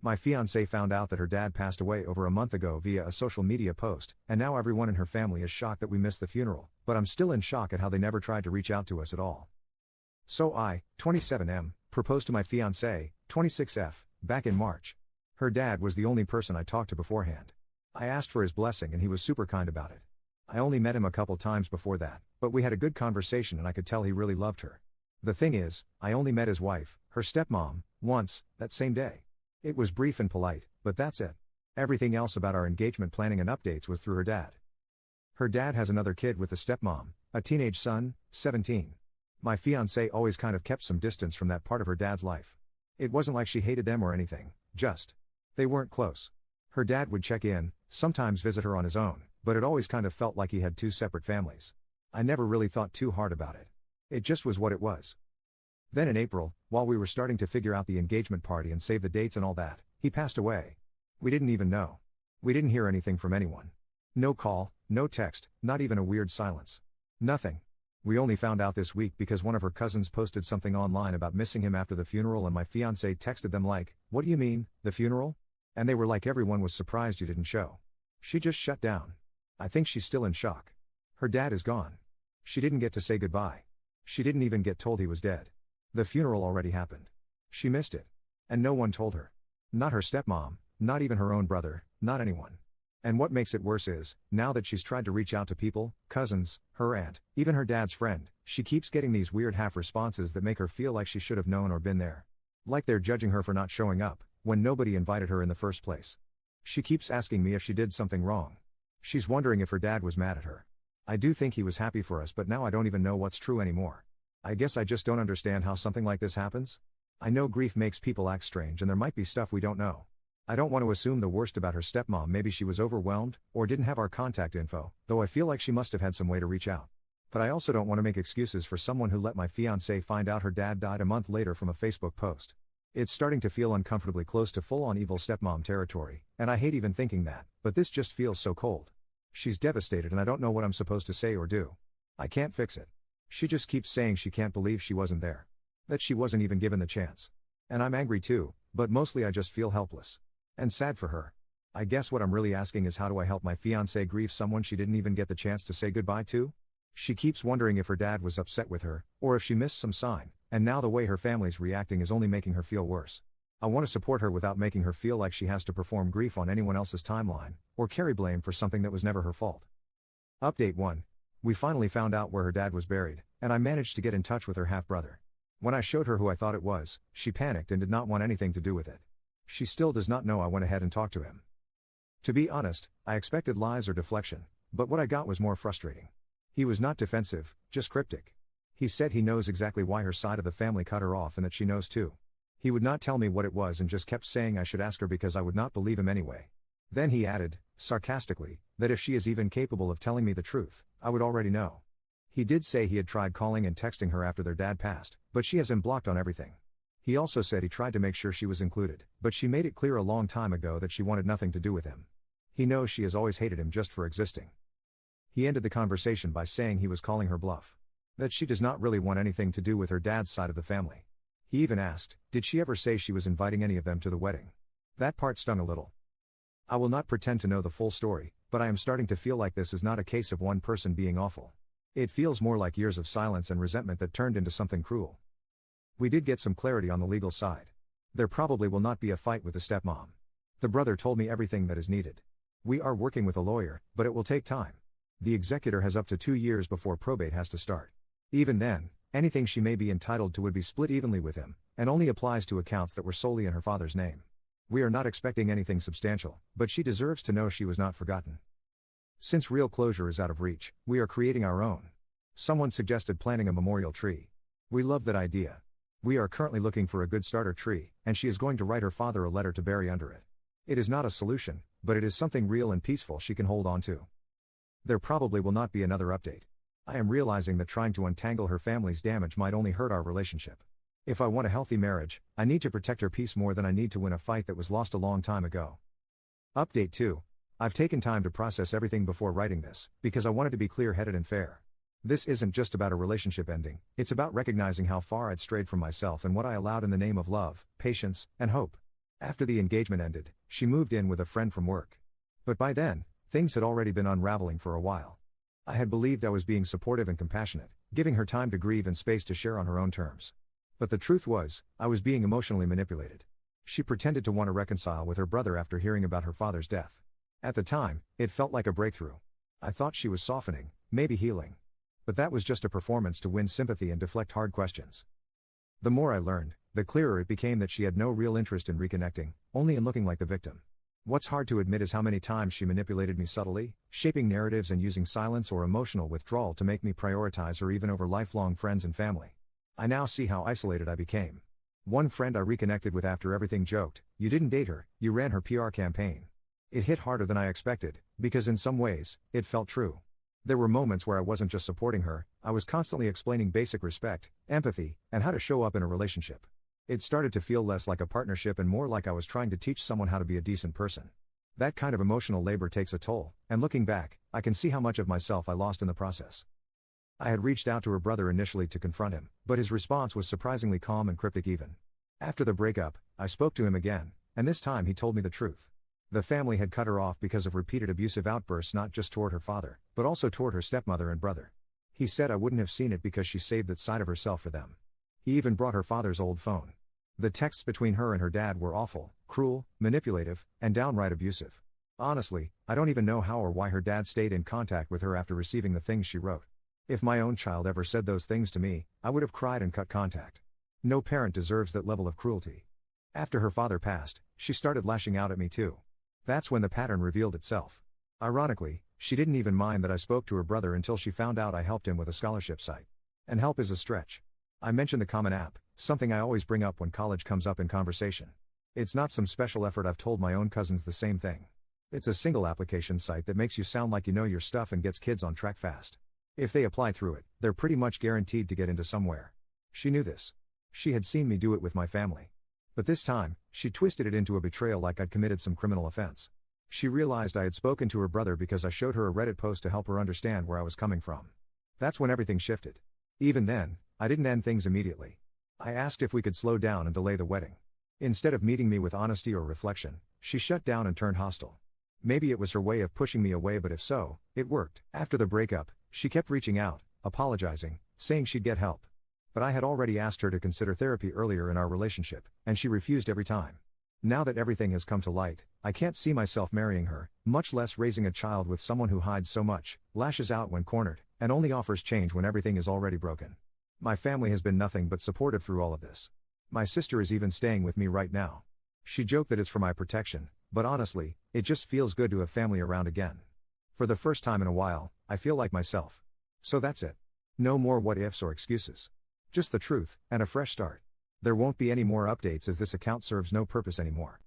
My fiancée found out that her dad passed away over a month ago via a social media post, and now everyone in her family is shocked that we missed the funeral, but I'm still in shock at how they never tried to reach out to us at all. So I, 27M, proposed to my fiancée, 26F, back in March. Her dad was the only person I talked to beforehand. I asked for his blessing and he was super kind about it. I only met him a couple times before that, but we had a good conversation and I could tell he really loved her. The thing is, I only met his wife, her stepmom, once, that same day. It was brief and polite, but that's it. Everything else about our engagement planning and updates was through her dad. Her dad has another kid with the stepmom, a teenage son, 17. My fiancée always kind of kept some distance from that part of her dad's life. It wasn't like she hated them or anything, just they weren't close. Her dad would check in, sometimes visit her on his own, but it always kind of felt like he had two separate families. I never really thought too hard about it. It just was what it was. Then in April, while we were starting to figure out the engagement party and save the dates and all that, he passed away. We didn't even know. We didn't hear anything from anyone. No call, no text, not even a weird silence. Nothing. We only found out this week because one of her cousins posted something online about missing him after the funeral and my fiancée texted them like, "What do you mean, the funeral?" And they were like, "Everyone was surprised you didn't show." She just shut down. I think she's still in shock. Her dad is gone. She didn't get to say goodbye. She didn't even get told he was dead. The funeral already happened. She missed it. And no one told her. Not her stepmom, not even her own brother, not anyone. And what makes it worse is, now that she's tried to reach out to people, cousins, her aunt, even her dad's friend, she keeps getting these weird half responses that make her feel like she should have known or been there. Like they're judging her for not showing up, when nobody invited her in the first place. She keeps asking me if she did something wrong. She's wondering if her dad was mad at her. I do think he was happy for us, but now I don't even know what's true anymore. I guess I just don't understand how something like this happens. I know grief makes people act strange and there might be stuff we don't know. I don't want to assume the worst about her stepmom. Maybe she was overwhelmed, or didn't have our contact info, though I feel like she must have had some way to reach out. But I also don't want to make excuses for someone who let my fiancée find out her dad died a month later from a Facebook post. It's starting to feel uncomfortably close to full-on evil stepmom territory, and I hate even thinking that, but this just feels so cold. She's devastated and I don't know what I'm supposed to say or do. I can't fix it. She just keeps saying she can't believe she wasn't there. That she wasn't even given the chance. And I'm angry too, but mostly I just feel helpless. And sad for her. I guess what I'm really asking is, how do I help my fiancée grieve someone she didn't even get the chance to say goodbye to? She keeps wondering if her dad was upset with her, or if she missed some sign, and now the way her family's reacting is only making her feel worse. I want to support her without making her feel like she has to perform grief on anyone else's timeline, or carry blame for something that was never her fault. Update 1. We finally found out where her dad was buried, and I managed to get in touch with her half-brother. When I showed her who I thought it was, she panicked and did not want anything to do with it. She still does not know I went ahead and talked to him. To be honest, I expected lies or deflection, but what I got was more frustrating. He was not defensive, just cryptic. He said he knows exactly why her side of the family cut her off and that she knows too. He would not tell me what it was and just kept saying I should ask her because I would not believe him anyway. Then he added, sarcastically, that if she is even capable of telling me the truth, I would already know. He did say he had tried calling and texting her after their dad passed, but she has him blocked on everything. He also said he tried to make sure she was included, but she made it clear a long time ago that she wanted nothing to do with him. He knows she has always hated him just for existing. He ended the conversation by saying he was calling her bluff. That she does not really want anything to do with her dad's side of the family. He even asked, did she ever say she was inviting any of them to the wedding? That part stung a little. I will not pretend to know the full story, but I am starting to feel like this is not a case of one person being awful. It feels more like years of silence and resentment that turned into something cruel. We did get some clarity on the legal side. There probably will not be a fight with the stepmom. The brother told me everything that is needed. We are working with a lawyer, but it will take time. The executor has up to 2 years before probate has to start. Even then, anything she may be entitled to would be split evenly with him, and only applies to accounts that were solely in her father's name. We are not expecting anything substantial, but she deserves to know she was not forgotten. Since real closure is out of reach, we are creating our own. Someone suggested planting a memorial tree. We love that idea. We are currently looking for a good starter tree, and she is going to write her father a letter to bury under it. It is not a solution, but it is something real and peaceful she can hold on to. There probably will not be another update. I am realizing that trying to untangle her family's damage might only hurt our relationship. If I want a healthy marriage, I need to protect her peace more than I need to win a fight that was lost a long time ago. Update 2. I've taken time to process everything before writing this, because I wanted to be clear-headed and fair. This isn't just about a relationship ending, it's about recognizing how far I'd strayed from myself and what I allowed in the name of love, patience, and hope. After the engagement ended, she moved in with a friend from work. But by then, things had already been unraveling for a while. I had believed I was being supportive and compassionate, giving her time to grieve and space to share on her own terms. But the truth was, I was being emotionally manipulated. She pretended to want to reconcile with her brother after hearing about her father's death. At the time, it felt like a breakthrough. I thought she was softening, maybe healing. But that was just a performance to win sympathy and deflect hard questions. The more I learned, the clearer it became that she had no real interest in reconnecting, only in looking like the victim. What's hard to admit is how many times she manipulated me subtly, shaping narratives and using silence or emotional withdrawal to make me prioritize her even over lifelong friends and family. I now see how isolated I became. One friend I reconnected with after everything joked, "You didn't date her, you ran her PR campaign." It hit harder than I expected, because in some ways, it felt true. There were moments where I wasn't just supporting her, I was constantly explaining basic respect, empathy, and how to show up in a relationship. It started to feel less like a partnership and more like I was trying to teach someone how to be a decent person. That kind of emotional labor takes a toll, and looking back, I can see how much of myself I lost in the process. I had reached out to her brother initially to confront him, but his response was surprisingly calm and cryptic even. After the breakup, I spoke to him again, and this time he told me the truth. The family had cut her off because of repeated abusive outbursts not just toward her father, but also toward her stepmother and brother. He said I wouldn't have seen it because she saved that side of herself for them. He even brought her father's old phone. The texts between her and her dad were awful, cruel, manipulative, and downright abusive. Honestly, I don't even know how or why her dad stayed in contact with her after receiving the things she wrote. If my own child ever said those things to me, I would have cried and cut contact. No parent deserves that level of cruelty. After her father passed, she started lashing out at me too. That's when the pattern revealed itself. Ironically, she didn't even mind that I spoke to her brother until she found out I helped him with a scholarship site. And help is a stretch. I mentioned the Common App, something I always bring up when college comes up in conversation. It's not some special effort. I've told my own cousins the same thing. It's a single application site that makes you sound like you know your stuff and gets kids on track fast. If they apply through it, they're pretty much guaranteed to get into somewhere. She knew this. She had seen me do it with my family. But this time, she twisted it into a betrayal like I'd committed some criminal offense. She realized I had spoken to her brother because I showed her a Reddit post to help her understand where I was coming from. That's when everything shifted. Even then, I didn't end things immediately. I asked if we could slow down and delay the wedding. Instead of meeting me with honesty or reflection, she shut down and turned hostile. Maybe it was her way of pushing me away, but if so, it worked. After the breakup, she kept reaching out, apologizing, saying she'd get help. But I had already asked her to consider therapy earlier in our relationship, and she refused every time. Now that everything has come to light, I can't see myself marrying her, much less raising a child with someone who hides so much, lashes out when cornered, and only offers change when everything is already broken. My family has been nothing but supportive through all of this. My sister is even staying with me right now. She joked that it's for my protection, but honestly, it just feels good to have family around again. For the first time in a while, I feel like myself. So that's it. No more what ifs or excuses. Just the truth, and a fresh start. There won't be any more updates as this account serves no purpose anymore.